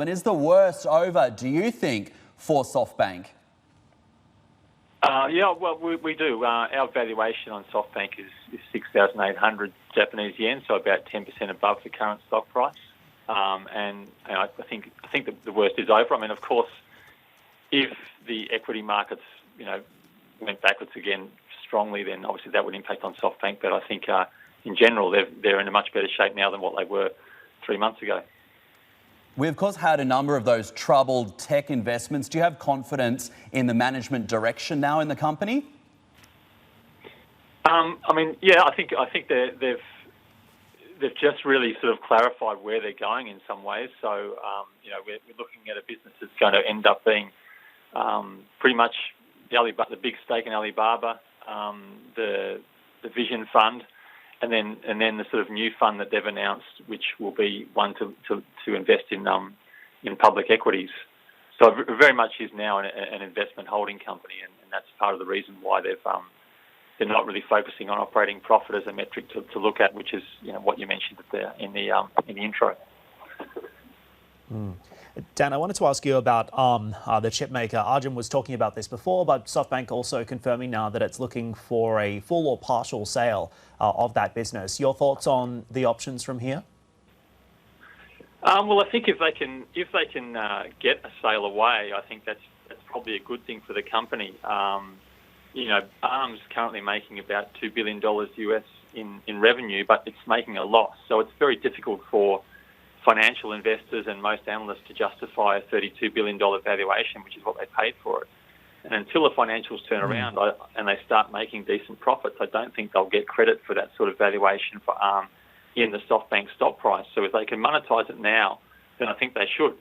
And is the worst over, do you think, for Softbank? Yeah, well, we do. Our valuation on Softbank is 6,800 Japanese yen, so about 10% above the current stock price. And I think that the worst is over. I mean, of course, if the equity markets, went backwards again strongly, then obviously that would impact on Softbank. But I think in general, they're in a much better shape now than what they were 3 months ago. We, of course, had a number of those troubled tech investments. Do you have confidence in the management direction now in the company? I think they've just really sort of clarified where they're going in some ways. So, we're looking at a business that's going to end up being pretty much the big stake in Alibaba, the Vision Fund, and then the sort of new fund that they've announced, which will be one to invest in public equities. So it very much is now an investment holding company, and that's part of the reason why they're not really focusing on operating profit as a metric to look at, which is what you mentioned in the intro. Dan, I wanted to ask you about the chip maker. Arjun was talking about this before, but Softbank also confirming now that it's looking for a full or partial sale of that business. Your thoughts on the options from here? Well, I think if they can get a sale away, I think that's probably a good thing for the company. ARM's currently making about $2 billion US in revenue, but it's making a loss. So it's very difficult for financial investors and most analysts to justify a $32 billion valuation, which is what they paid for it. And until the financials turn around and they start making decent profits, I don't think they'll get credit for that sort of valuation for ARM in the Softbank stock price. So if they can monetize it now, then I think they should.